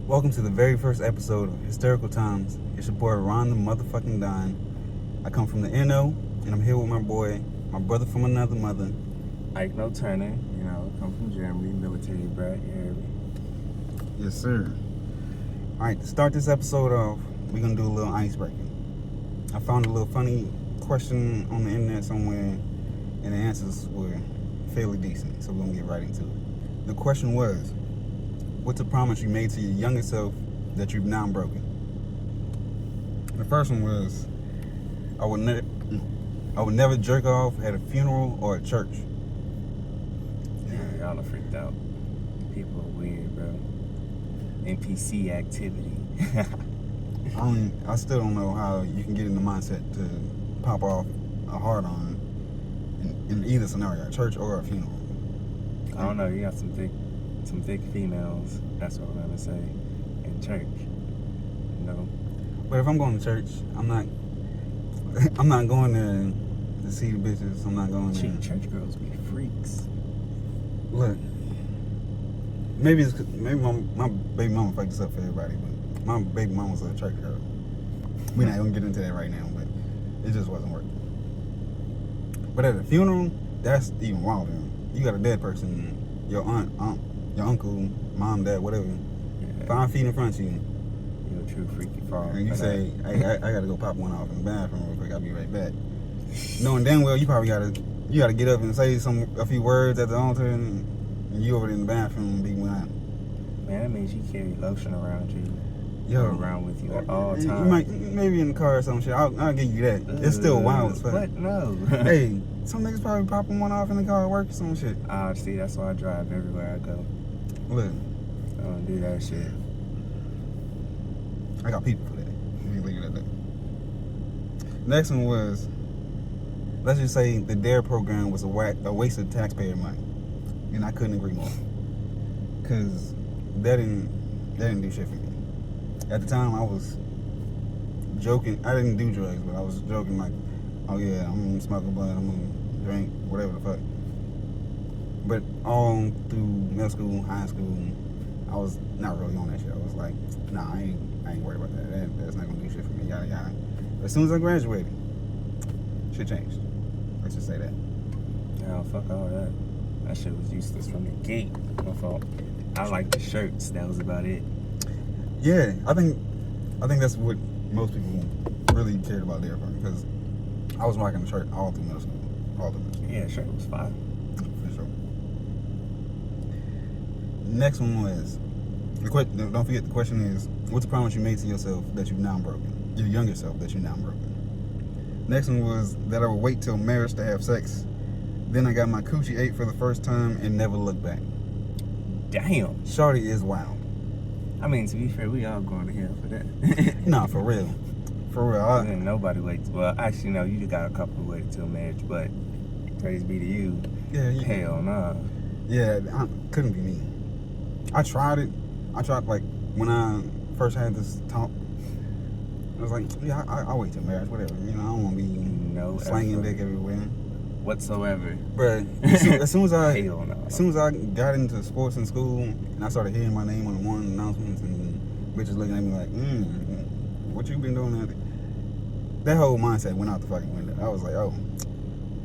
Welcome to the very first episode of Hysterical Times. It's your boy Ron the motherfucking Don. I come from the NO, and I'm here with my boy, my brother from another mother. Ike No Turner, come from Germany, military brat, you heard me? Yes, sir. Alright, to start this episode off, we're going to do a little icebreaker. I found a little funny question on the internet somewhere, and the answers were fairly decent, so we're going to get right into it. The question was, what's a promise you made to your younger self that you've now broken? The first one was, I would never jerk off at a funeral or a church. Yeah, y'all are freaked out. People are weird, bro. NPC activity. I still don't know how you can get in the mindset to pop off a hard-on in either scenario, a church or a funeral. I don't know, you got some thick females, that's what I'm gonna say, in church. But if I'm going to church, I'm not going there to see the bitches. I'm not going there. Church girls be freaks. Look, maybe my baby mama fucked this up for everybody, but my baby mama was a church girl. We're not gonna get into that right now, but it just wasn't working. But at a funeral, that's even wilder. You got a dead person, your aunt, your uncle, mom, dad, whatever, 5 feet in front of you. You're a true freaky frog. And you say, hey, I gotta go pop one off in the bathroom real quick, I'll be right back. Knowing damn well you probably gotta get up and say a few words at the altar, and you over there in the bathroom being wild. Man, that means you carry lotion around you. Yo, or around with you at all times. You might, maybe in the car or some shit. I'll give you that. It's still wild as fuck. What? No. Hey, some niggas probably popping one off in the car at work or some shit. See, that's why I drive everywhere I go. Look, I don't do that shit. I got people for that. Let me leave it at that. Next one was, let's just say the DARE program was a waste of taxpayer money, and I couldn't agree more. Cause that didn't do shit for me. At the time, I was joking. I didn't do drugs, but I was joking like, oh yeah, I'm gonna smoke a blunt, I'm gonna drink, whatever the fuck. But all through middle school, high school, I was not really on that shit. I was like, nah, I ain't worried about that. That's not gonna do shit for me, yada yada. As soon as I graduated, shit changed. Let's just say that. No, fuck all that. That shit was useless from the gate. My fault. I liked the shirts. That was about it. Yeah, I think that's what most people really cared about there for me, because I was rocking the shirt all through middle school. Yeah, shirt was fine. For sure. Next one was, don't forget the question is, what's the promise you made to yourself that you've now broken? Your younger self that you've now broken. Next one was that I would wait till marriage to have sex. Then I got my coochie ate for the first time and never looked back. Damn. Shorty is wild. I mean, to be fair, we all going to hell for that. Nah, for real. For real. Nobody waits. Well, actually, no, you just got a couple who waited till marriage, but praise be to you. Yeah. Hell nah. Yeah, couldn't be me. I tried it. Like, when I first had this talk, I was like, yeah, I'll wait till marriage, whatever. I don't want to be slanging dick everywhere. Whatsoever. But as soon as I Hell no. As soon as I got into sports in school and I started hearing my name on the morning announcements and bitches looking at me like, what you been doing? That whole mindset went out the fucking window. I was like, oh,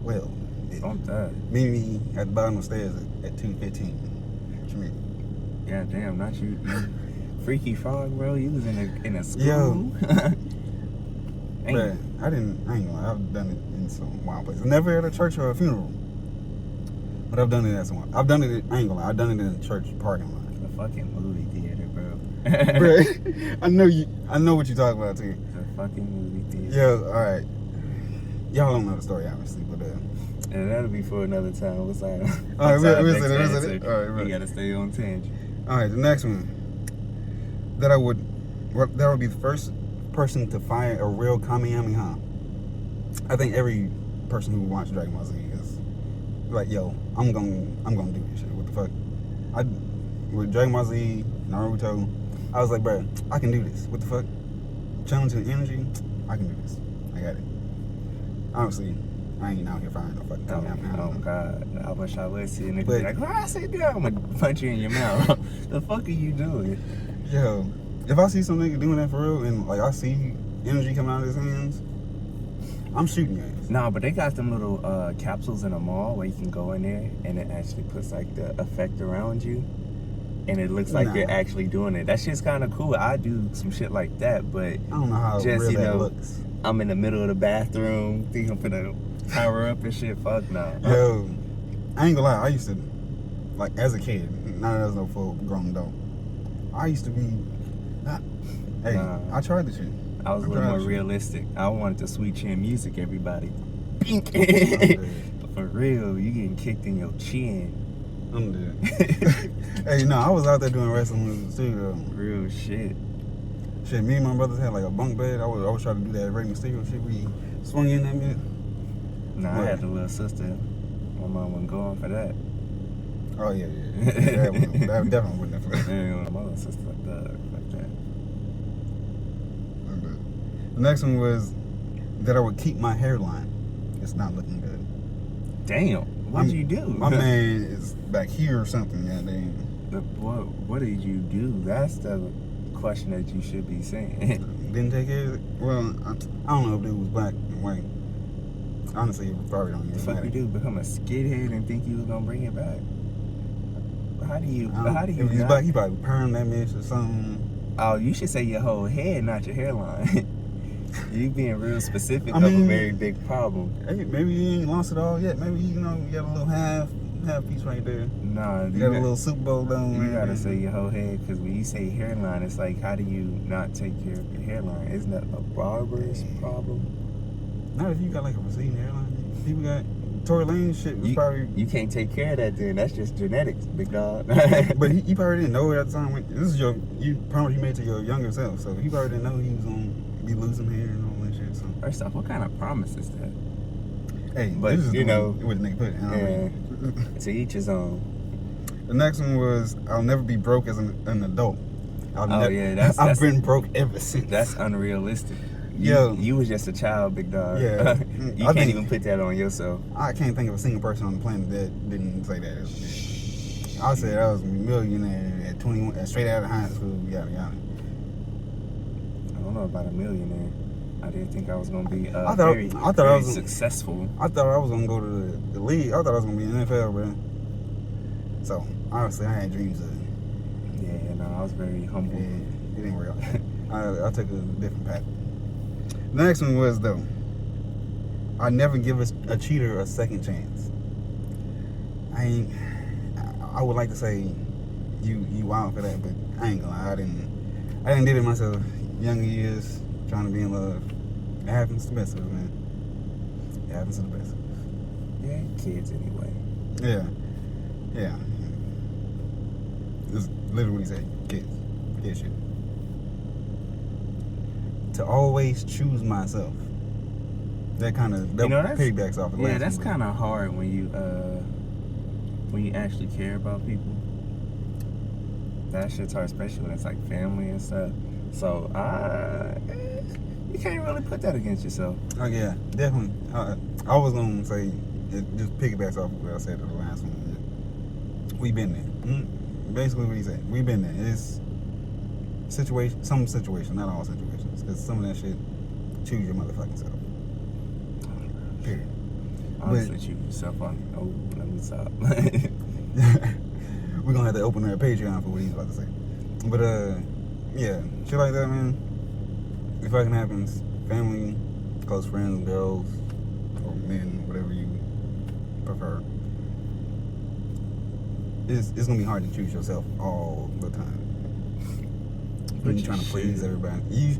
well, meet me at the bottom of the stairs at 2:15. What you mean? Yeah, damn, not you. Freaky frog, bro. You was in a school. Yo. But I ain't gonna lie, I've done it in some wild places. Never at a church or a funeral. But I've done it at someone. I ain't gonna lie, I've done it in a church parking lot. The fucking movie theater, bro. Bro, I know what you're talking about too. The fucking movie theater. Yeah, alright. Y'all don't know the story obviously, but and that'll be for another time. What's that? Alright, where's it? Alright, you gotta stay on tangent. Alright, the next one. That would be the first person to fire a real Kamehameha. I think every person who watched Dragon Ball Z is like, yo, I'm gonna do this shit. What the fuck? With Dragon Ball Z, Naruto, I was like, bro, I can do this. What the fuck? Challenging energy, I can do this. I got it. Honestly, I ain't out here firing no fucking Kamehameha. Oh God, I wish I was sitting there like, I said that, I'm gonna punch you in your mouth. The fuck are you doing? Yo, if I see some nigga doing that for real and like I see energy coming out of his hands, I'm shooting your ass. No, but they got them little capsules in the mall where you can go in there and it actually puts like the effect around you. And it looks like you're actually doing it. That shit's kind of cool. I do some shit like that, but I don't know how just, real you that know, looks. I'm in the middle of the bathroom, think I'm finna power up and shit. Fuck no. Yo, I ain't gonna lie. I used to, like, as a kid, now that I was no full grown adult, I used to be, I tried the shit. I was a little more realistic. I wanted the sweet chin music, everybody. Pink. For real, you getting kicked in your chin. I'm dead. Hey, no, I was out there doing wrestling moves too, though. Real shit. Shit, me and my brothers had like a bunk bed. I was always trying to do that Rey Mysterio shit. We swung in that minute. Nah, I had a little sister. My mom wasn't going for that. Oh yeah. That definitely wouldn't have. Yeah, my little sister like that. The next one was that I would keep my hairline. It's not looking good. Damn. What'd you do? My man is back here or something. Yeah, damn. What did you do? That's the question that you should be saying. Didn't take care of it? Well, I don't know if it was black and white. Honestly, it probably don't even The fuck matter. you do? Become a skidhead and think you was gonna bring it back? How do you if he's black, he probably permed that bitch or something. Oh, you should say your whole head, not your hairline. You being real specific of a very big problem. Hey, maybe you ain't lost it all yet. Maybe you got a little half piece right there. Nah, you got a little Super Bowl dome. You gotta say your whole head, because when you say hairline, it's like, how do you not take care of your hairline? Isn't that a barber's problem? Not if you got like a receding hairline. People got Tory Lane shit was probably. You can't take care of that then. That's just genetics, big dog. But he probably didn't know it at the time. This is you promise you made to your younger self, so he probably didn't know he was gonna be losing hair and all that shit. So first off, what kind of promise is that? Hey, but this is you know, what the nigga put it. To each his own. The next one was I'll never be broke as an adult. I've been broke ever since. That's unrealistic. You was just a child, big dog. Yeah. You can't even put that on yourself. I can't think of a single person on the planet that didn't say that. I said I was a millionaire at 21, straight out of high school, yada yada. I don't know about a millionaire. I didn't think I was gonna be very successful. I thought I was gonna go to the league. I thought I was gonna be in the NFL, bro. So honestly, I had dreams of it. Yeah, no, I was very humble. Yeah, it didn't work out. I took a different path. The next one was though, I never give a cheater a second chance. I would like to say you wild for that, but I ain't gonna lie. I didn't did it myself. Younger years, trying to be in love. It happens to the best of us, man. It happens to the best of us. Yeah, kids anyway. Yeah. It's literally what he said. Kids shit. To always choose myself. That kind of piggybacks off the last one. Yeah, that's kind of hard when you actually care about people. That shit's hard, especially when it's like family and stuff. So you can't really put that against yourself. Oh yeah, definitely. I was gonna say it just piggybacks off of what I said in the last one. We been there. Basically, what he said. We been there. It's some situations, not all situations, because some of that shit, choose your motherfucking self. Period. Honestly, choose yourself on. Oh, let me stop. We're gonna have to open our Patreon for what he's about to say. But yeah, shit like that, man. If fucking happens, family, close friends, girls, or men, whatever you prefer. It's gonna be hard to choose yourself all the time. When you're trying to please everybody, you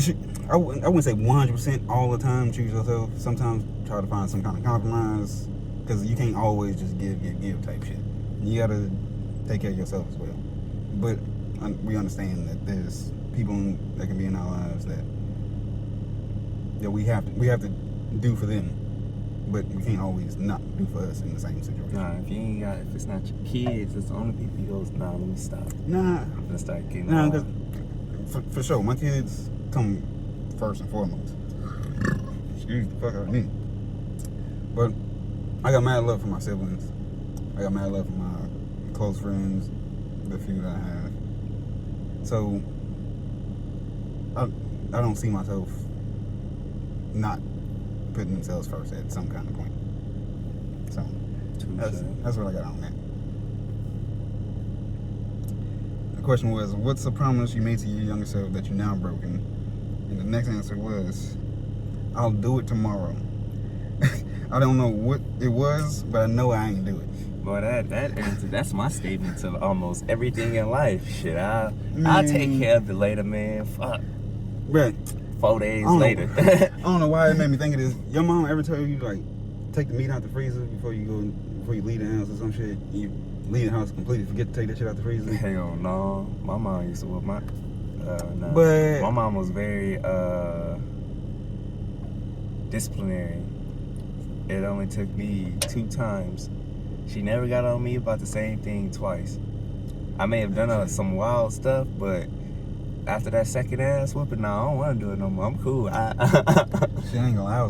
should. I wouldn't say 100% all the time choose yourself. Sometimes try to find some kind of compromise, because you can't always just give type shit. You gotta take care of yourself as well. But we understand that there's people that can be in our lives that we have to do for them, but we can't always not do for us in the same situation. Nah, if it's not your kids, it's the only people you go, nah, let me stop. Nah. I'm gonna start getting because for sure, my kids come first and foremost. Excuse the fuck out of me. But I got mad love for my siblings. I got mad love for my close friends, the few that I have. So I don't see myself not putting themselves first at some kind of point. So that's what I got on that. The question was, what's a promise you made to your younger self that you now broken? And the next answer was, I'll do it tomorrow. I don't know what it was, but I know I ain't do it. Boy, that answer, that's my statement to almost everything in life. Shit, I'll take care of it later, man. Fuck. Right. 4 days later. I don't know why it made me think of this. Your mom ever tell you, like, take the meat out the freezer before you leave the house or some shit? You leave the house completely, forget to take that shit out the freezer? Hell no. My mom used to whip my... no. But my mom was very disciplinary. It only took me 2 times. She never got on me about the same thing twice. I may have done some wild stuff, but after that second ass whooping, no, I don't want to do it no more. I'm cool. Shit, I ain't gonna lie, I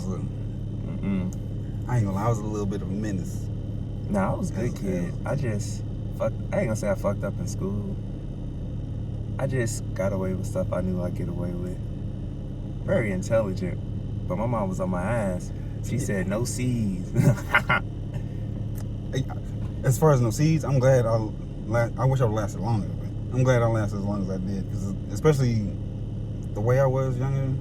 ain't gonna lie, I was a little bit of a menace. Nah, I was a good kid. I ain't gonna say I fucked up in school. I just got away with stuff I knew I'd get away with. Very intelligent, but my mom was on my ass. She said no C's. As far as no C's, I'm glad I wish I would lasted longer, but I'm glad I lasted as long as I did, because especially the way I was younger,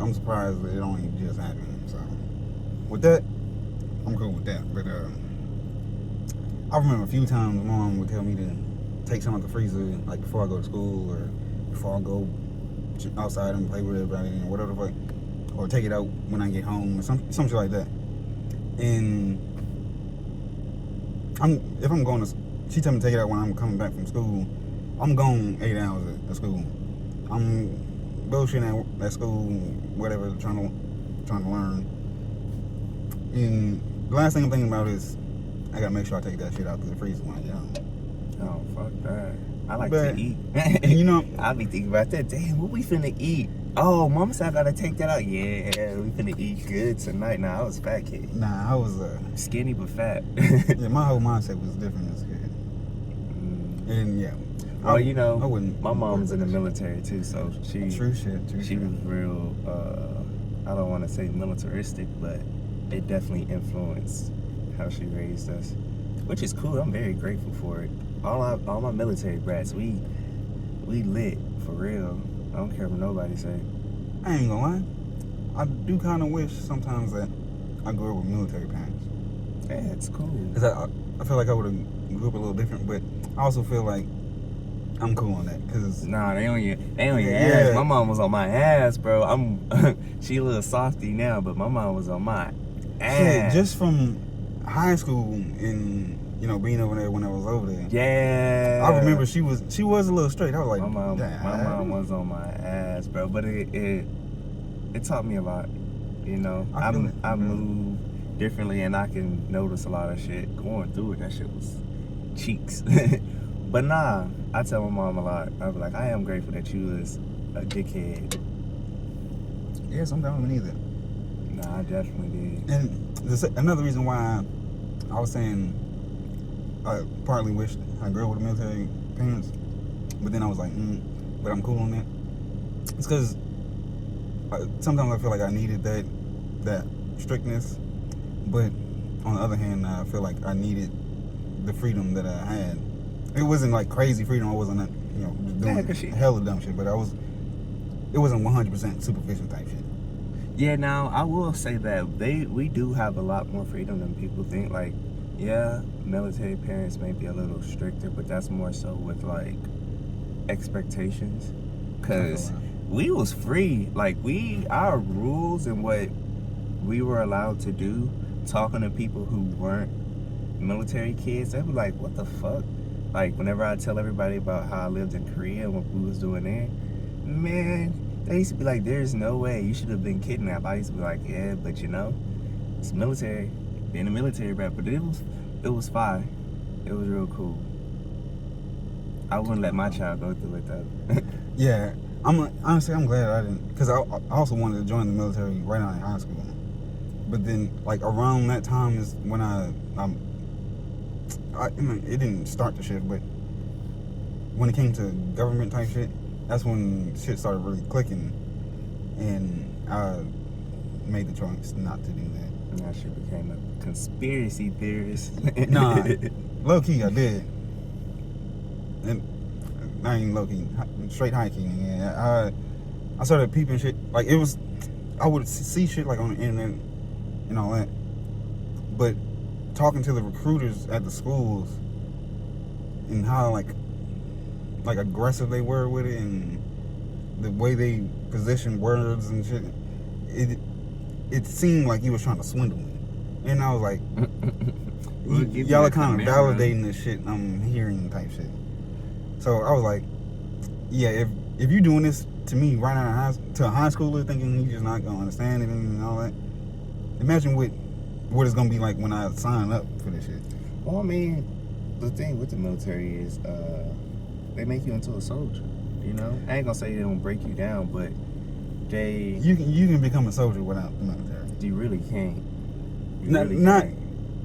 I'm surprised that it only just happened. So with that, I'm cool with that. But I remember a few times my mom would tell me to take some out the freezer, like before I go to school or before I go outside and play with everybody or whatever the fuck, or take it out when I get home or some shit like that. And if I'm going to, she tell me to take it out when I'm coming back from school. I'm gone 8 hours at school. I'm bullshitting at school, whatever, trying to learn. And the last thing I'm thinking about is I gotta make sure I take that shit out to the freezer when I get home. Oh, fuck that. I like to eat. You know, I be thinking about that. Damn, what we finna eat? Oh, mama said I gotta take that out. Yeah, we finna eat good tonight. Nah, I was a fat kid. Nah, I was skinny but fat. Yeah, my whole mindset was different as a kid. And yeah. Well, you know, I wouldn't. My mom's in the military too, so she True shit. She was real. I don't want to say militaristic, but it definitely influenced how she raised us, which is cool. I'm very grateful for it. All my military brats, we lit for real. I don't care what nobody say. I ain't gonna lie. I do kind of wish sometimes that I grew up with military parents. Yeah, it's cool. Cause I feel like I would have grew up a little different, but I also feel like I'm cool on that. Cause nah, they on your ass. My mom was on my ass, bro. She a little softy now, but my mom was on my ass. Shit, just from high school and being over there when I was over there. Yeah. I remember she was a little straight. I was like, my mom was on my ass, bro. But it taught me a lot. You know, I move differently, and I can notice a lot of shit going through it. That shit was cheeks. But nah, I tell my mom a lot. I be like, I am grateful that you was a dickhead. Yeah, sometimes we need that. Nah, I definitely did. And another reason why I was saying I partly wished I grew up with military parents, but then I was like, but I'm cool on that. It's because sometimes I feel like I needed that strictness, but on the other hand, I feel like I needed the freedom that I had. It wasn't like crazy freedom. I wasn't just doing hella dumb shit, but it wasn't 100% superficial type shit. Yeah, now I will say that we do have a lot more freedom than people think. Like, yeah, military parents may be a little stricter, but that's more so with like expectations. Cause we was free. Like our rules and what we were allowed to do, talking to people who weren't military kids, they were like, what the fuck? Like, whenever I tell everybody about how I lived in Korea and what we was doing there, man, they used to be like, there's no way, you should have been kidnapped. I used to be like, yeah, but it's military, being a military brat. But it was fine. It was real cool. I wouldn't let my child go through it though. Yeah, honestly, I'm glad I didn't, because I also wanted to join the military right out of high school. But then, like, around that time is when it didn't start the shift, but when it came to government type shit, that's when shit started really clicking, and I made the choice not to do that. Now she became a conspiracy theorist. Nah, low key I did, and not even low key, straight high key. Yeah, I started peeping shit. Like it was, I would see shit like on the internet and all that, but talking to the recruiters at the schools and how like aggressive they were with it and the way they positioned words and shit, it seemed like he was trying to swindle me. And I was like, y'all are kind of validating this shit I'm hearing type shit. So I was like, yeah, if you doing this to me right out of to a high schooler thinking he's just not gonna understand it and all that, imagine what it's gonna be like when I sign up for this shit. Well, I mean, the thing with the military is they make you into a soldier. You know, I ain't gonna say they don't break you down, but you can become a soldier without the military. You really can't.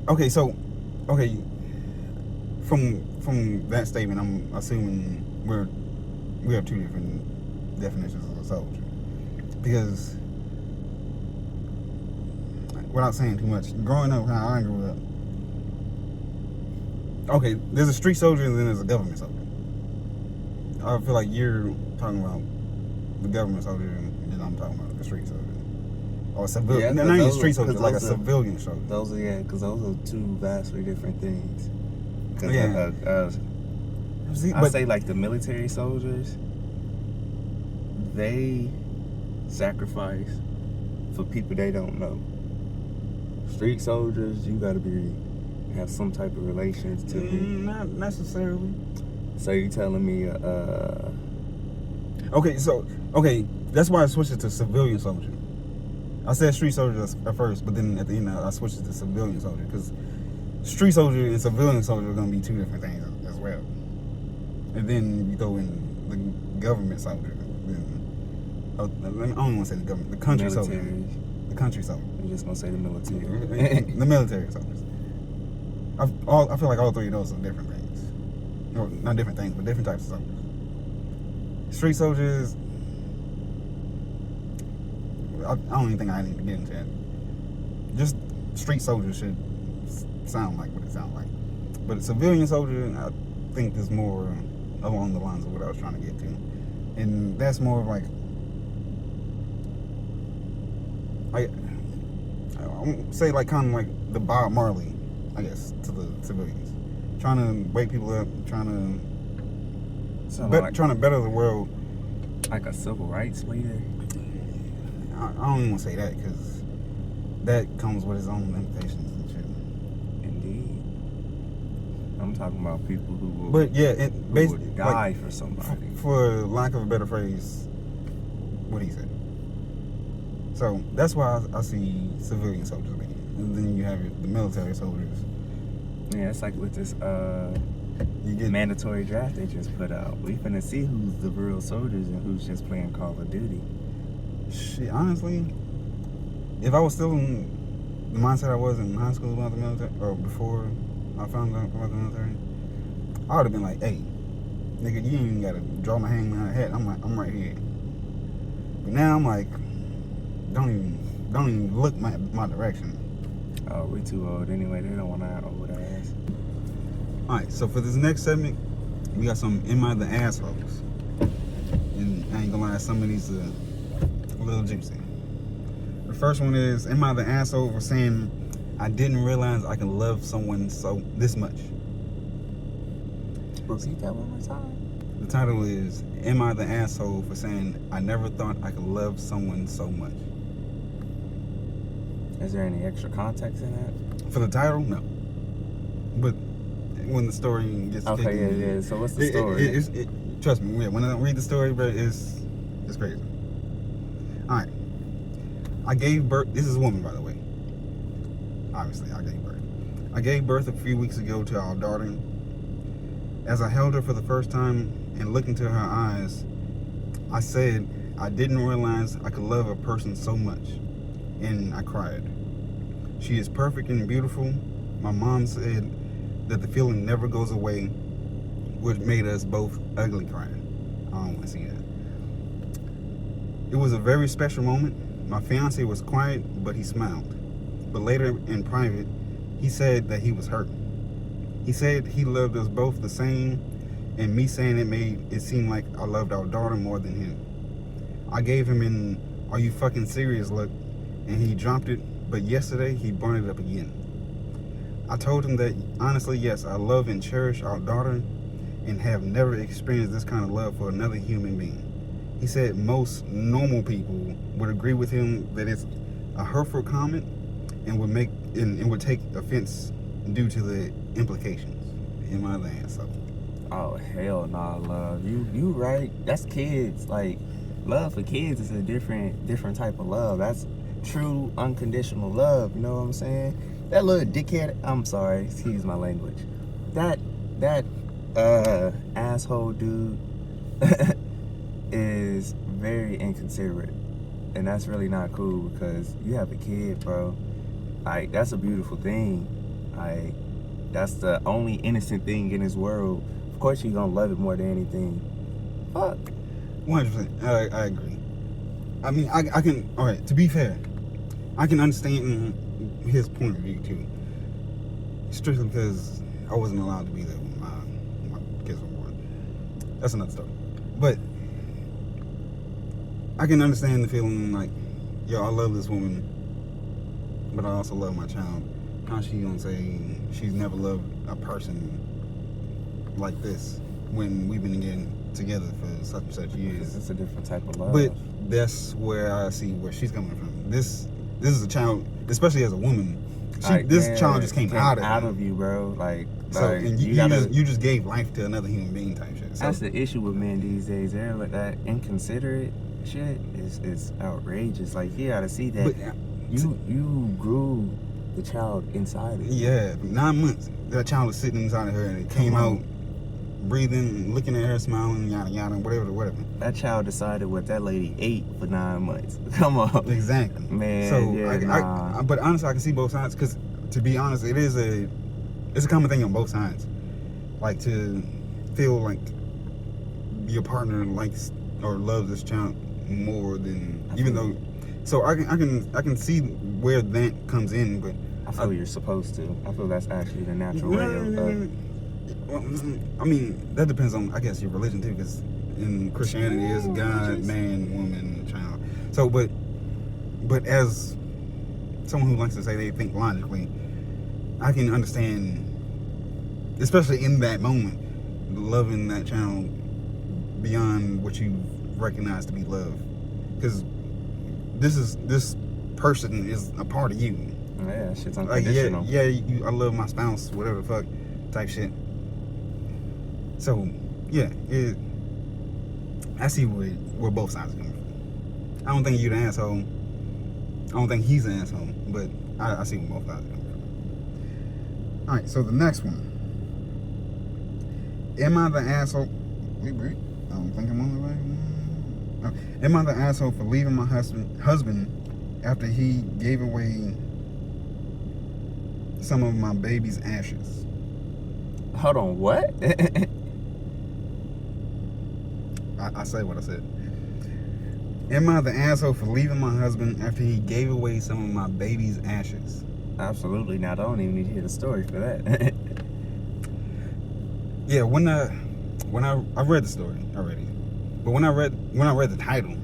Okay. So, from that statement, I'm assuming we have two different definitions of a soldier, because without saying too much, growing up how I grew up, okay, there's a street soldier and then there's a government soldier. I feel like you're talking about the government soldier and I'm talking about the street soldier. Or civilian. Not even street soldier, like a civilian soldier. Because those are two vastly different things. Yeah. I say like the military soldiers, they sacrifice for people they don't know. Street soldiers, you gotta have some type of relations to them. Not necessarily. So you telling me Okay, that's why I switched it to civilian soldier. I said street soldier at first, but then at the end I switched it to civilian soldier, because street soldier and civilian soldier are going to be two different things as well. And then you throw in the government soldier. I don't want to say the government, the country soldier. The country soldier. You're just going to say the military. The military soldiers. I feel like all three of those are different things. Or not different things, but different types of soldiers. Street soldiers, I don't even think I need to get into that. Just street soldiers should sound like what it sounds like. But a civilian soldier, I think, is more along the lines of what I was trying to get to. And that's more of like, I won't say like kind of like the Bob Marley, I guess, to the civilians. Trying to wake people up, trying to better the world. Like a civil rights leader? I don't even want to say that, because that comes with its own limitations and shit. Indeed. I'm talking about people who will, would die for somebody. For lack of a better phrase, what he said. So that's why I see civilian soldiers being. And then you have the military soldiers. Yeah, it's like with this mandatory draft they just put out. We finna see who's the real soldiers and who's just playing Call of Duty. Shit, honestly, if I was still in the mindset I was in high school about the military, or before I found out about the military, I would have been like, hey, nigga, you ain't even gotta draw my hand behind the head. I'm right here. But now I'm like, don't even look my direction. Oh, we too old anyway. They don't want our old ass. Alright, so for this next segment, we got some Am I the Assholes? And I ain't gonna lie, some of these are a little juicy. The first one is, am I the asshole for saying I didn't realize I could love someone this much? Repeat that one more time. The title is, am I the asshole for saying I never thought I could love someone so much? Is there any extra context in that? For the title, no. But when the story gets yeah. So what's the story? Trust me, when I read the story, bro, it's crazy. All right. I gave birth. This is a woman, by the way. Obviously, I gave birth. I gave birth a few weeks ago to our daughter. As I held her for the first time and looked into her eyes, I said I didn't realize I could love a person so much. And I cried. She is perfect and beautiful. My mom said that the feeling never goes away which made us both ugly crying. I don't want to see that. It was a very special moment. My fiance was quiet, but he smiled. But later in private, he said that he was hurt. He said he loved us both the same, and me saying it made it seem like I loved our daughter more than him. I gave him an "Are you fucking serious?" look, and he dropped it, but yesterday he brought it up again. I told him that honestly, yes, I love and cherish our daughter and have never experienced this kind of love for another human being. He said most normal people would agree with him that it's a hurtful comment and would take offense due to the implications. Am I the asshole? Oh hell nah, love. You right. That's kids. Like, love for kids is a different type of love. That's true unconditional love. You know what I'm saying? That little dickhead. I'm sorry. Excuse my language. That asshole dude is very inconsiderate, and that's really not cool because you have a kid, bro. Like, that's a beautiful thing. Like, that's the only innocent thing in this world. Of course you're gonna love it more than anything. Fuck. 100%. I agree. I mean, I can. All right. To be fair, I can understand his point of view too. Strictly because I wasn't allowed to be there when my kids were born. That's another story. But I can understand the feeling like, yo, I love this woman, but I also love my child. How she gonna say she's never loved a person like this when we've been together for such and such years? It's a different type of love. But that's where I see where she's coming from. This is a child, especially as a woman. This child just came out of you, bro. Like, and you just gave life to another human being type shit. So, that's the issue with men these days. They're like, that inconsiderate shit is outrageous. Like, you gotta see that you grew the child inside of you. Yeah, 9 months. That child was sitting inside of her, and it came out breathing, looking at her, smiling, yada yada, whatever. That child decided what that lady ate for 9 months. Come on. Exactly. Man. So, yeah, but honestly, I can see both sides, because to be honest, it's a common thing on both sides. Like, to feel like your partner likes or loves this child more than, even though. So I can see where that comes in, but I feel you're supposed to. I feel that's actually the natural way of. Well, I mean, that depends on, I guess, your religion too, because in Christianity it's God, man, woman, child. So, but as someone who likes to say they think logically, I can understand, especially in that moment, loving that child beyond what you recognize to be love, because this person is a part of you. Yeah, shit's unconditional. Like, I love my spouse, whatever the fuck, type shit. So, yeah, I see where both sides are coming from. I don't think you're the asshole. I don't think he's the asshole, but I see where both sides are coming from. All right, so the next one. Am I the asshole? Wait. I don't think I'm on the right one. Am I the asshole for leaving my husband after he gave away some of my baby's ashes? Hold on, what? I say what I said. Am I the asshole for leaving my husband after he gave away some of my baby's ashes? Absolutely not. I don't even need to hear the story for that. Yeah, when I read the story already, but when I read the title,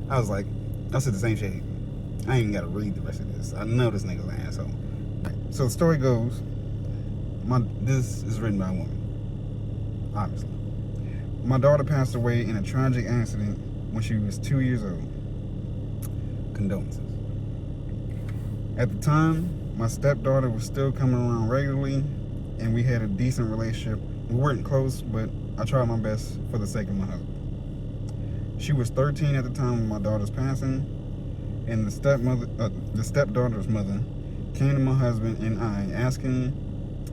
I was like, I said the same shit. I ain't gotta read the rest of this. I know this nigga's an asshole. Right. So the story goes, this is written by a woman, obviously. My daughter passed away in a tragic accident when she was 2 years old. Condolences. At the time, my stepdaughter was still coming around regularly, and we had a decent relationship. We weren't close, but I tried my best for the sake of my husband. She was 13 at the time of my daughter's passing, and the stepdaughter's mother came to my husband and I asking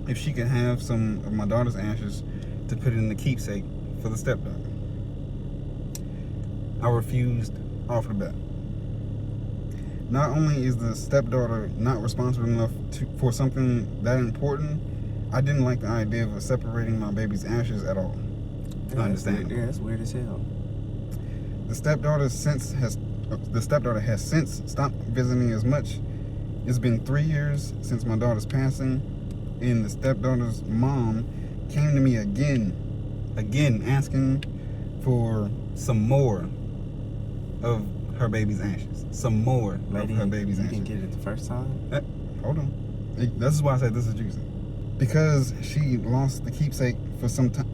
if she could have some of my daughter's ashes to put in the keepsake for the stepdaughter. I refused off the bat. Not only is the stepdaughter not responsible enough for something that important, I didn't like the idea of separating my baby's ashes at all. Understandable. Yeah, that's weird as hell. The stepdaughter has since stopped visiting as much. It's been 3 years since my daughter's passing, and the stepdaughter's mom came to me again asking for some more of her baby's ashes. Some more Lady, of her baby's you ashes. didn't get it the first time? Hold on. This is why I said this is juicy. Because she lost the keepsake for some time.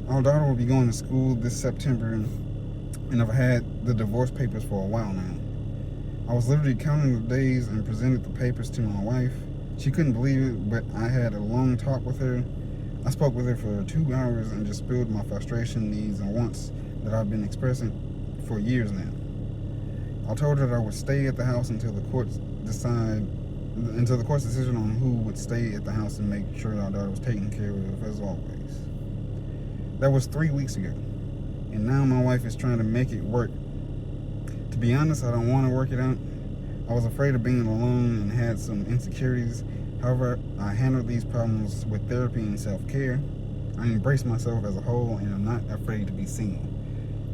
Our daughter will be going to school this September, and I've had the divorce papers for a while now. I was literally counting the days and presented the papers to my wife. She couldn't believe it, but I had a long talk with her. I spoke with her for 2 hours and just spilled my frustration, needs, and wants that I've been expressing for years now. I told her that I would stay at the house until the court's decision on who would stay at the house and make sure our daughter was taken care of as always. That was 3 weeks ago, and now my wife is trying to make it work. To be honest, I don't want to work it out. I was afraid of being alone and had some insecurities. However, I handled these problems with therapy and self-care. I embrace myself as a whole, and I'm not afraid to be single.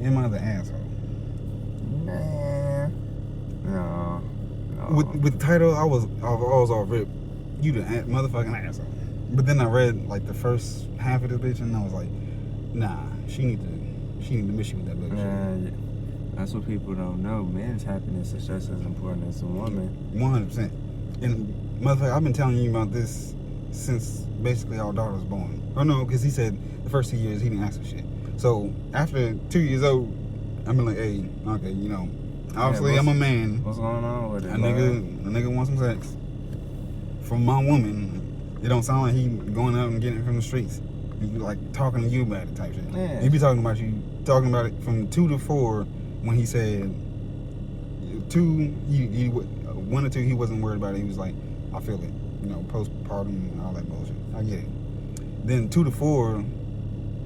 Am I the asshole? Nah. No. With the title, I was all rip. You the motherfucking asshole. But then I read like the first half of this bitch, and I was like, nah, she need to miss you with that bitch. Yeah, that's what people don't know. Men's happiness is just as important as a woman. 100%. And motherfucker, I've been telling you about this since basically our daughter was born. Oh no, because he said the first 2 years he didn't ask for shit. So after 2 years old, I've been like, hey, okay, you know, obviously I'm a man. What's going on with it? A nigga wants some sex from my woman. It don't sound like he going out and getting it from the streets. He like talking to you about it type shit. Yeah. He be talking about it from 2 to 4 when he said 2, 1 or 2 he wasn't worried about it. He was like, I feel it, you know, postpartum and all that bullshit. I get it. Then 2 to 4,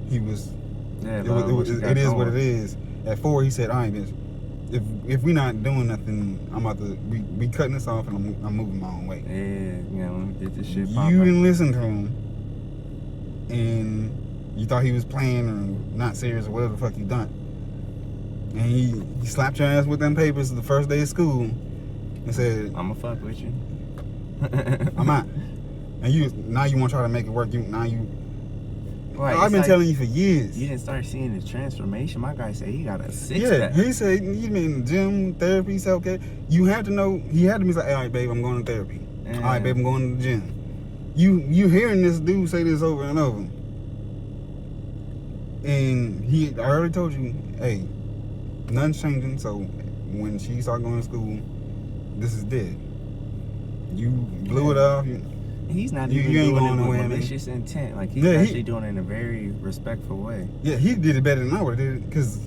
he was. Yeah, it is what it is. At 4, he said, all right, bitch. If we not doing nothing, I'm about to we cutting this off and I'm moving my own way. Yeah, you know, get this shit popping. You didn't listen to him, and you thought he was playing or not serious or whatever the fuck you done. And he slapped your ass with them papers the first day of school and said, I'ma fuck with you. I'm out. And now you want to try to make it work. Right, I've been telling you for years. You didn't start seeing the transformation. My guy said he got a 6-pack. Yeah, he said you been in the gym, therapy, self-care. You had to know. He had to be like, all right, babe, I'm going to therapy. Yeah. All right, babe, I'm going to the gym. You hearing this dude say this over and over. And I already told you, hey, nothing's changing. So when she start going to school, this is dead. You blew it off. He's not You even ain't doing going it with nowhere, malicious intent. Like, he's Yeah, actually doing it in a very respectful way. Yeah, he did it better than I would have did it. Because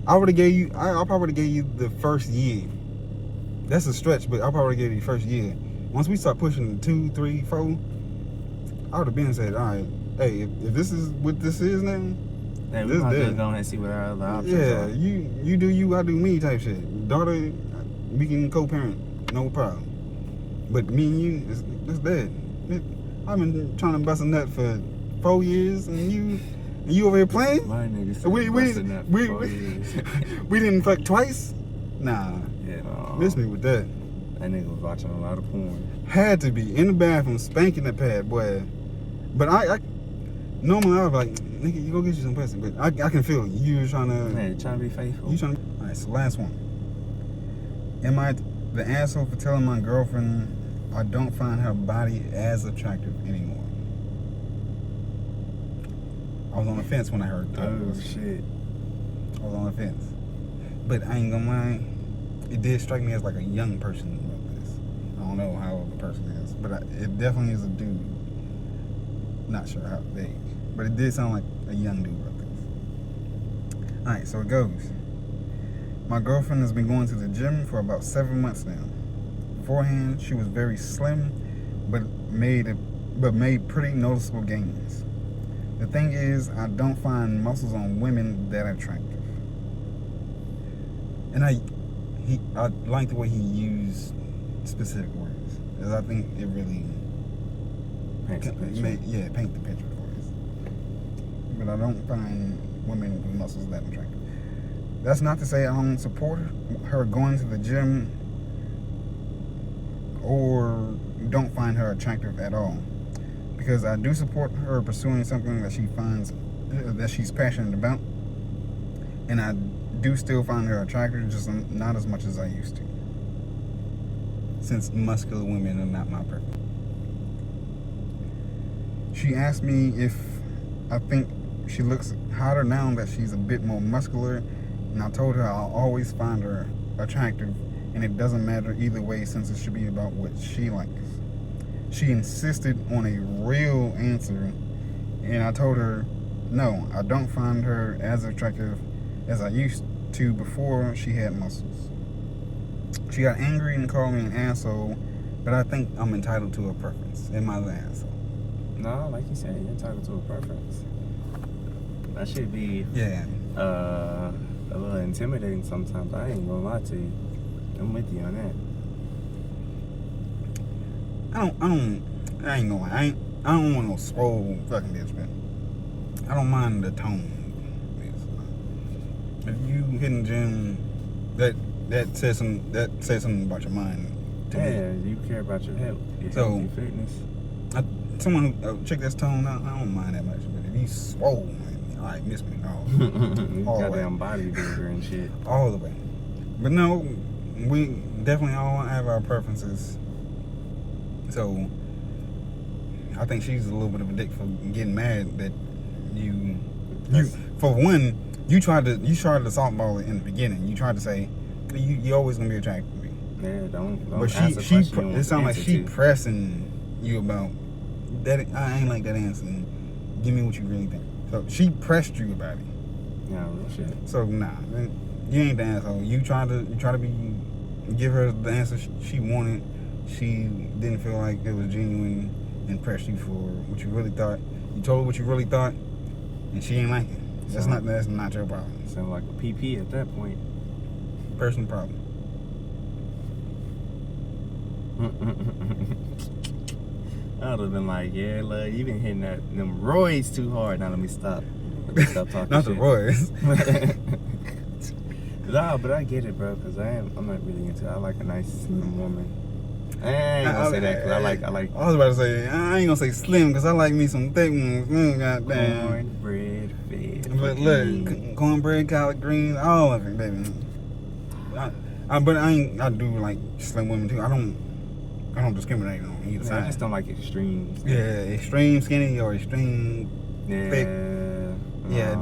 I would have gave you, I probably gave you the first year. That's a stretch, but I probably gave you the first year. Once we start pushing 2, 3, 4, I would have been said, all right, hey, if this is what this is now, Yeah, we this might dead. just go ahead and see what our other options Yeah, are. you do you, I do me type shit. Daughter, we can co-parent, no problem. But me and you, it's dead. I've been trying to bust a nut for 4 years, and you over here playing? My nigga said We didn't fuck twice? Nah. Yeah, no. Miss me with that. That nigga was watching a lot of porn. Had to be in the bathroom spanking the pad, boy. But I normally I was like, nigga, you go get you some pussy. But I can feel it. You were trying to. Man, trying to be faithful. All right, so last one. Am I the asshole for telling my girlfriend I don't find her body as attractive anymore? I was on the fence when I heard that. Oh, shit. I was on the fence. But I ain't gonna lie, it did strike me as like a young person wrote this. I don't know how old the person is, but it definitely is a dude. Not sure how big, but it did sound like a young dude wrote this. Alright, so it goes. My girlfriend has been going to the gym for about 7 months now. Beforehand, she was very slim, but made pretty noticeable gains. The thing is, I don't find muscles on women that attractive. And I like the way he used specific words, because I think it really Paint the picture. paint the picture for us. But I don't find women with muscles that attractive. That's not to say I don't support her going to the gym or don't find her attractive at all, because I do support her pursuing something that she finds that she's passionate about, and I do still find her attractive, just not as much as I used to, since muscular women are not my preference. She asked me if I think she looks hotter now that she's a bit more muscular, and I told her I'll always find her attractive, and it doesn't matter either way since it should be about what she likes. She insisted on a real answer, and I told her, no, I don't find her as attractive as I used to before she had muscles. She got angry and called me an asshole, but I think I'm entitled to a preference. Am I the asshole? No, like you said, you're entitled to a preference. That should be a little intimidating sometimes. I ain't gonna lie to you. I'm with you on that. I ain't gonna lie. I don't want no swole fucking bitch, man. I don't mind the tone. If you hitting the gym, that says something about your mind. Yeah, you care about your health, your healthy fitness. Someone who check this tone out, I don't mind that much. But if you swole, man, all right, miss me. All Goddamn bodybuilder and shit. All the way. But no, we definitely all have our preferences. So I think she's a little bit of a dick for getting mad that you for one, you tried to softball it in the beginning. You tried to say you always gonna be attracted to me. Yeah, don't. But it sounds like she pressing you about that. I ain't like that answer. Give me what you really think. So she pressed you about it. Yeah, real shit. So nah, you ain't the asshole. You try to give her the answer she wanted. She didn't feel like it was genuine and pressed you for what you really thought. You told her what you really thought, and she ain't like it. That's not your problem. Sound like a PP at that point. Personal problem. I would have been like, yeah, look, you been hitting them roids too hard. Now let me stop. Stop talking. Not shit. the roids. No, but I get it, bro. Cause I'm not really into it. I like a nice slim woman. I ain't gonna say that. Cause I like. I was about to say I ain't gonna say slim because I like me some thick ones. Goddamn. Cornbread, fed. But look, cornbread, collard greens, all of it, baby. But I do like slim women too. I don't discriminate on either side. I just don't like extremes. Yeah, extreme skinny or extreme thick. Yeah,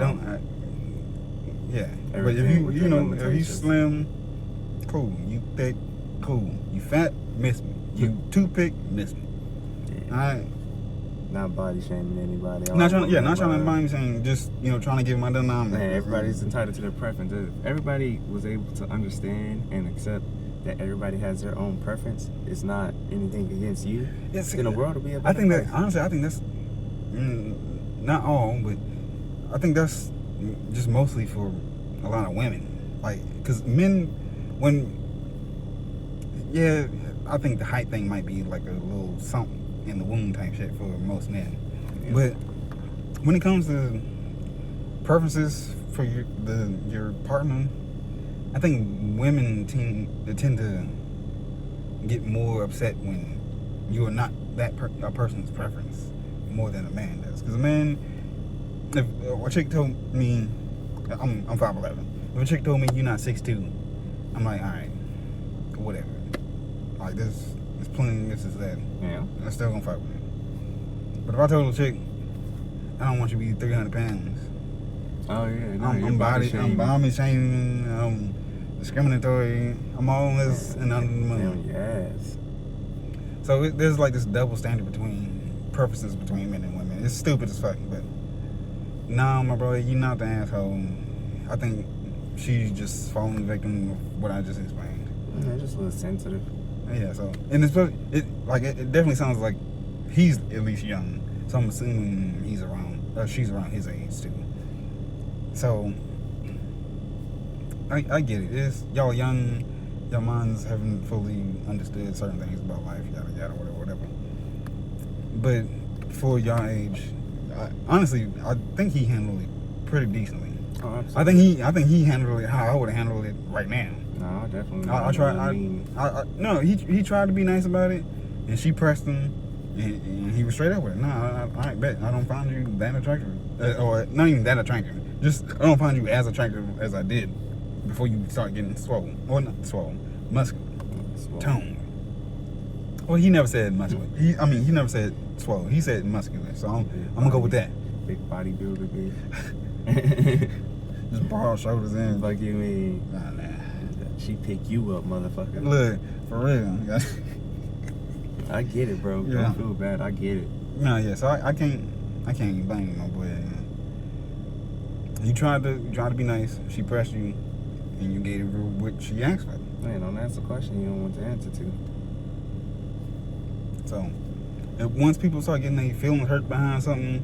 yeah. But if you slim, cool. You thick, cool. You fat, miss me. You toothpick, miss me. Yeah. Alright. Not body shaming anybody. Not trying to body shame. Just trying to give my denominator. Man, everybody's entitled to their preference. If everybody was able to understand and accept that everybody has their own preference, it's not anything against you. Yes, then the world will be a better I think place. that honestly, I think that's not all, but I think that's just mostly for a lot of women. Like, because men, I think the height thing might be like a little something in the womb type shit for most men. Yeah. But when it comes to preferences for your partner, I think women tend to get more upset when you are not a person's preference more than a man does. Because a man, if a chick told me, I'm 5'11", if a chick told me you're not 6'2", I'm like, all right, whatever. Like there's plenty of this is that. Yeah. I'm still gonna fuck with it. But if I told a chick, I don't want you to be 300 pounds. Oh yeah, no, I'm body shaming. I'm discriminatory. I'm all this and under the moon. Yes. So there's like this double standard between preferences between men and women. It's stupid as fuck, but nah, my brother, you're not the asshole. I think she's just falling victim of what I just explained. Yeah, just a little sensitive. Yeah, so and it definitely sounds like he's at least young. So I'm assuming she's around his age too. So I get it. It's y'all young, your minds haven't fully understood certain things about life, yada yada, whatever. But for your age, honestly, I think he handled it pretty decently. Oh, absolutely. I think he handled it how I would have handled it right now. No, definitely. No, he tried to be nice about it, and she pressed him, and he was straight up with it. No, I bet I don't find you that attractive, or not even that attractive. Just I don't find you as attractive as I did before you start getting swollen, or not swollen, muscular, toned. Well, he never said muscular. He never said swollen. He said muscular. So I'm gonna go with that. big bodybuilder bitch. Just broad shoulders in. Fuck you mean? Nah. She pick you up, motherfucker. Look, for real. I get it, bro. Yeah. Don't feel bad. I get it. No, yeah. So I can't even blame my boy. You tried to be nice. She pressed you, and you gave her what she asked for. Man, don't ask a question you don't want to answer to. So, once people start getting their feelings hurt behind something,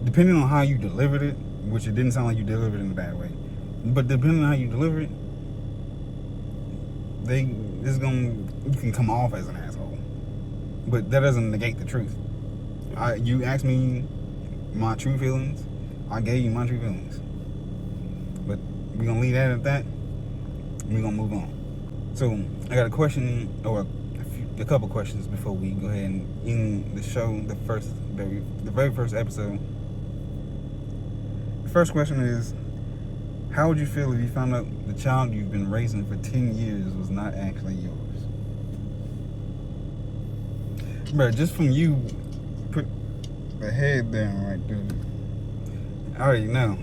depending on how you delivered it, which it didn't sound like you delivered it in a bad way, but depending on how you deliver it, you can come off as an asshole. But that doesn't negate the truth. You asked me my true feelings, I gave you my true feelings. But we're gonna leave that at that. We're gonna move on. So I got a question, or a couple questions before we go ahead and end the show. The very first episode. The first question is, how would you feel if you found out the child you've been raising for 10 years was not actually yours? Bro, just from you put the head down right there, I already know.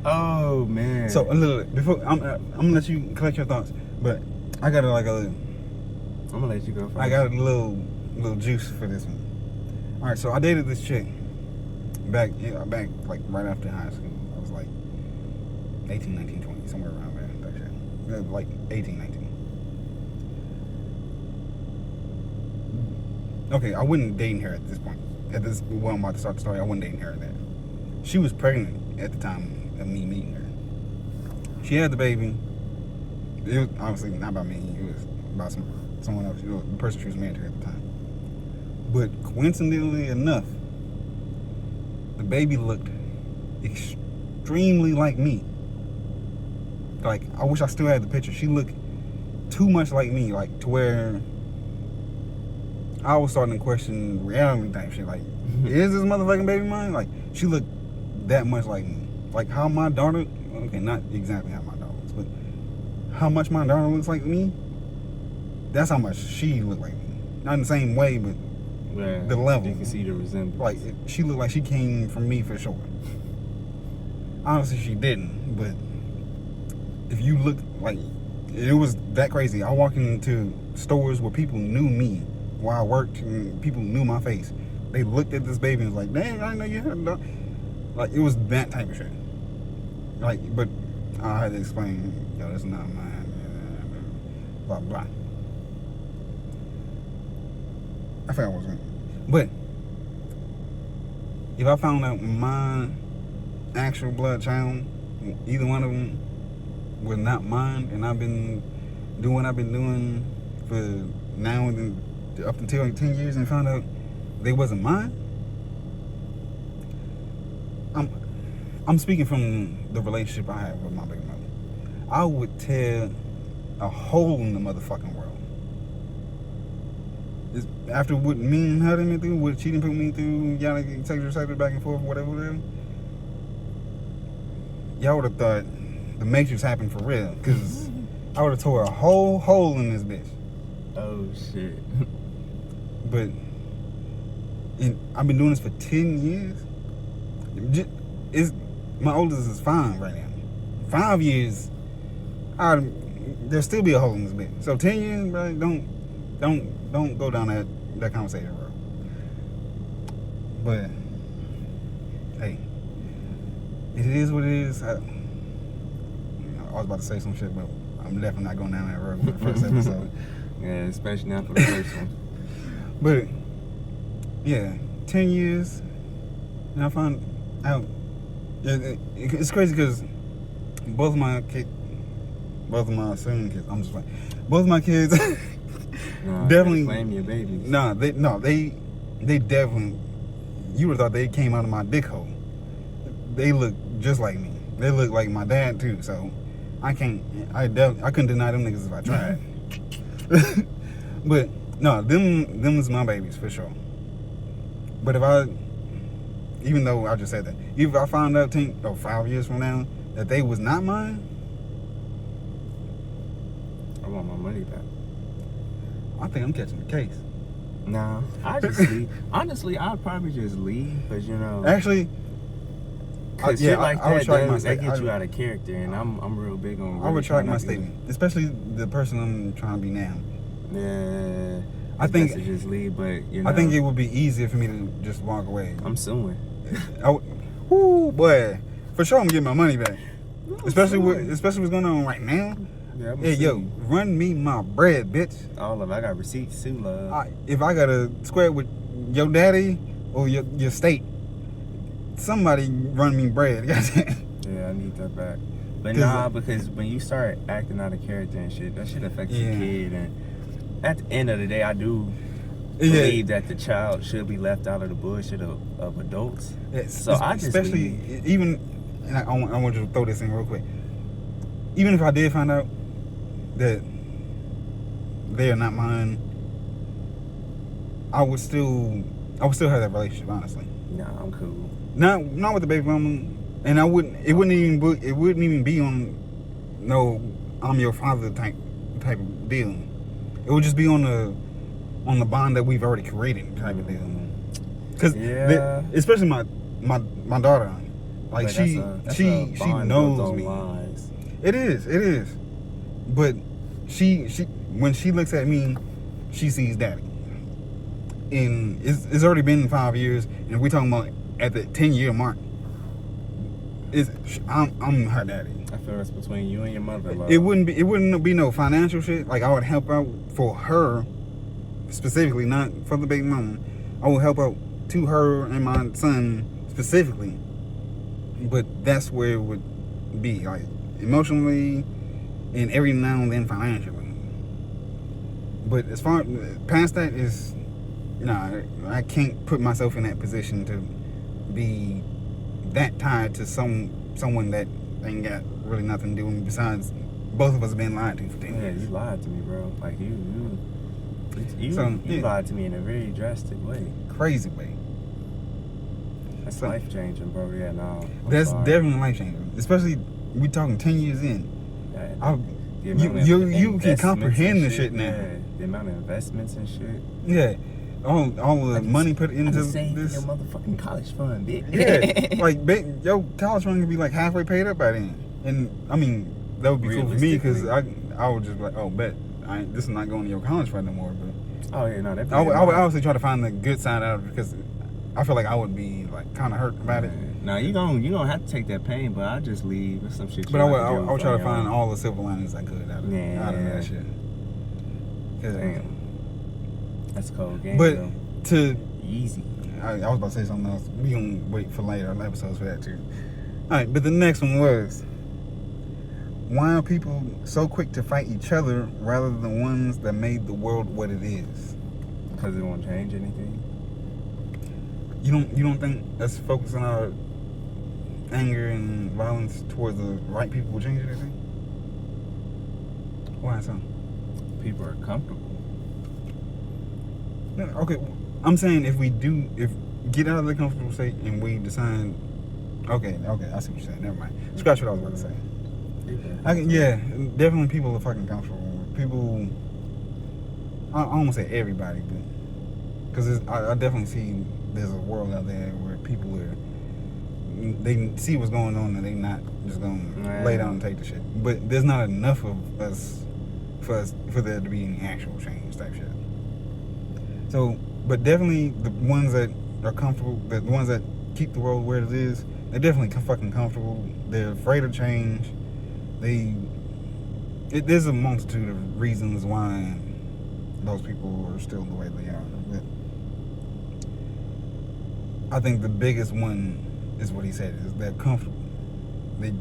Oh man. So a little before I'm gonna let you collect your thoughts, but I got I'm gonna let you go first. I got a little juice for this one. All right, so I dated this chick back like right after high school. I was like 18, 19, 20, somewhere around there. That shit. Like 18, 19. Okay, I wasn't dating her at this point. At this, well, I'm about to start the story. I wasn't dating her at that. She was pregnant at the time of me meeting her. She had the baby. It was obviously not by me. It was by someone else. The person she was married to at the time. But coincidentally enough, the baby looked extremely like me. Like, I wish I still had the picture. She looked too much like me, like to where I was starting to question reality type shit. Like, is this motherfucking baby mine? Like, she looked that much like me. Like how my daughter, okay, not exactly how my daughter looks, but how much my daughter looks like me, that's how much she looked like me. Not in the same way, but yeah, the level. You can see the resemblance. Like, she looked like she came from me for sure. Honestly, she didn't, but if you look, like, it was that crazy. I walked into stores where people knew me, where I worked, and people knew my face. They looked at this baby and was like, "Damn, I didn't know you had a dog." Like, it was that type of shit. Like, but I had to explain, yo, that's not mine. Blah blah. I forgot what I was going. But if I found out my actual blood child, either one of them was not mine, and I've been doing what I've been doing for now and then up until like 10 years, and found out they wasn't mine, I'm speaking from the relationship I have with my baby mother. I would tear a hole in the motherfucking world. After what me and her done been through, what she done put me through, y'all sexual back and forth, whatever. Y'all would have thought the Matrix happened for real, because I would have tore a whole hole in this bitch. Oh shit. But I've been doing this for 10 years. My oldest is 5 right now. 5 years, there'll still be a hole in this bitch. So 10 years, bro, don't go down that conversation road. But hey, it is what it is. I was about to say some shit, but I'm definitely not going down that road for the first episode. Yeah, especially not for the first one. But yeah, 10 years, and I found out it's crazy because both of my son kids, I'm just like, both of my kids definitely blame your babies. They definitely, you would have thought they came out of my dick hole. They look just like me. They look like my dad too. So I couldn't deny them niggas if I tried. But no, them is my babies for sure. But even though I just said that, if I found out 5 years from now that they was not mine, I want my money back. I think I'm catching the case. No, I just leave. Honestly, I'd probably just leave because Actually, cause yeah, shit like I retract my that statement. get you out of character, and I'm real big on. I Really retract my trying to statement, especially the person I'm trying to be now. Yeah, I think to just leave, but I think it would be easier for me to just walk away. I'm suing. Whoo, boy, for sure I'm getting my money back. Especially suing. especially what's going on right now. Yeah, Hey, yo, run me my bread, bitch. All of it. I got receipts too, love. If I gotta square with your daddy or your state, somebody run me bread. Yeah, I need that back. But because when you start acting out of character and shit, that shit affects your kid. And at the end of the day, I do believe that the child should be left out of the bullshit of adults. So I just especially even, and I want you to throw this in real quick. Even if I did find out that they are not mine, I would still have that relationship, honestly. Nah, I'm cool. Not with the baby mama, and it wouldn't even be on no I'm your father type of deal. It would just be on the bond that we've already created type of deal. Because especially my daughter, like she knows me. Lies. It is. But she when she looks at me, she sees daddy. And it's already been 5 years, and we're talking about at the 10-year mark. I'm her daddy. I feel it's between you and your mother. Love. It wouldn't be no financial shit. Like I would help out for her specifically, not for the baby mama. I would help out to her and my son specifically. But that's where it would be, like emotionally and every now and then financially. But as far past that is, I can't put myself in that position to be that tied to someone that ain't got really nothing to do with me besides both of us being lied to for 10 years. Yeah, you lied to me, bro. Like you lied to me in a very drastic way. Crazy way. That's life changing, bro. Yeah, no. That's definitely life changing. Especially we talking 10 years in. Yeah, you can comprehend the shit now. Yeah, the amount of investments and shit. Yeah. All the money put into this. Your motherfucking college fund, bitch. Yeah, like your college fund could be like halfway paid up by then, and I mean that would be cool for me because I would just be like, oh, bet this is not going to your college fund no more. But oh yeah, no, that. I would obviously try to find the good side out of it because I feel like I would be like kind of hurt about it. Now you gonna have to take that pain, but I'll just leave or some shit. But I would try to find all the silver linings I could out of that shit. Damn. That's a cold game. But though. Easy. I was about to say something else. We gonna wait for later episodes for that too. All right, but the next one was, why are people so quick to fight each other rather than the ones that made the world what it is? Because it won't change anything. You don't think us focusing our anger and violence towards the right people will change anything? Why so? People are comfortable. No, okay, I'm saying if get out of the comfortable state and we decide, okay, I see what you're saying. Never mind. Scratch what I was about to say. Definitely people are fucking comfortable. People, I almost say everybody, but because I definitely see there's a world out there where people they see what's going on and they not just gonna lay down and take the shit. But there's not enough of us for there to be any actual change type shit. So, but definitely the ones that are comfortable, the ones that keep the world where it is, they're definitely fucking comfortable. They're afraid of change. There's a multitude of reasons why those people are still the way they are. But I think the biggest one is what he said, is they're comfortable. They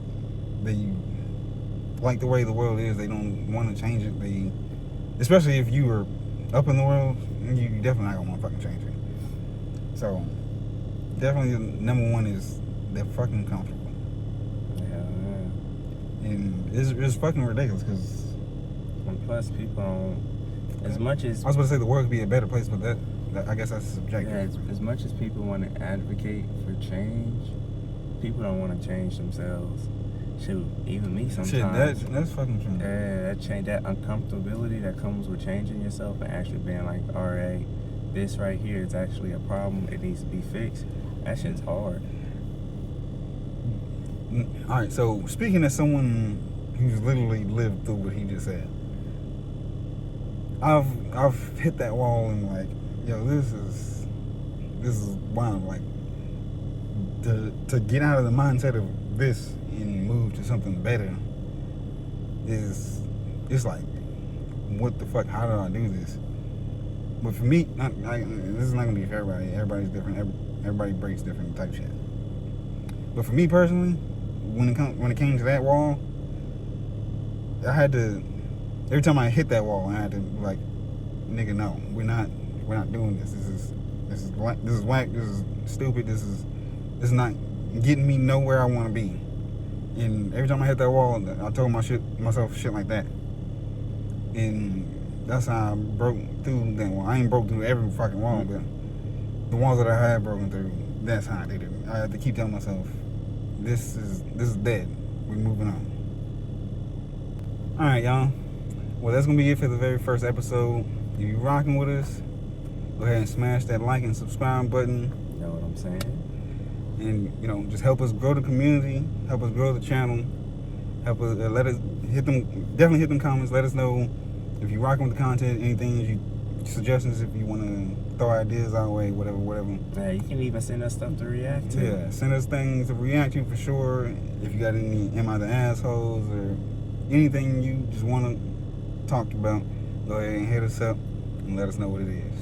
like the way the world is. They don't want to change it. Especially if you were up in the world, you definitely not gonna want to fucking change it. So definitely number one is they're fucking comfortable. Yeah. And it's fucking ridiculous because. And plus, people don't. As much as I was about to say the world could be a better place, but that I guess that's subjective. Yeah, as much as people want to advocate for change, people don't want to change themselves. Shoot, even me sometimes. Shit, that's fucking true. Yeah, that uncomfortability that comes with changing yourself and actually being like, all right, this right here is actually a problem, it needs to be fixed, that shit's hard. All right, so speaking as someone who's literally lived through what he just said, I've hit that wall and like, yo, this is wild. Like, to get out of the mindset of this and move to something better it's like, what the fuck? How do I do this? But for me, this is not gonna be for everybody. Everybody's different. Everybody breaks different type shit. But for me personally, when it came to that wall, I had to. Every time I hit that wall, I had to be like, nigga, no, we're not doing this. This is whack. This is stupid. This is not getting me nowhere I want to be. And every time I hit that wall, I told myself shit like that. And that's how I broke through that wall. I ain't broke through every fucking wall, but the walls that I had broken through, that's how I did it. I had to keep telling myself, this is dead. We're moving on. All right, y'all. Well, that's gonna be it for the very first episode. If you rocking with us, go ahead and smash that like and subscribe button. You know what I'm saying? And just help us grow the community, help us grow the channel, help us definitely hit them comments. Let us know if you're rocking with the content, anything, suggestions, if you want to throw ideas our way, whatever. Yeah, you can even send us stuff to react to. Yeah, send us things to react to for sure. If you got any Am I the Assholes or anything you just want to talk about, go ahead and hit us up and let us know what it is.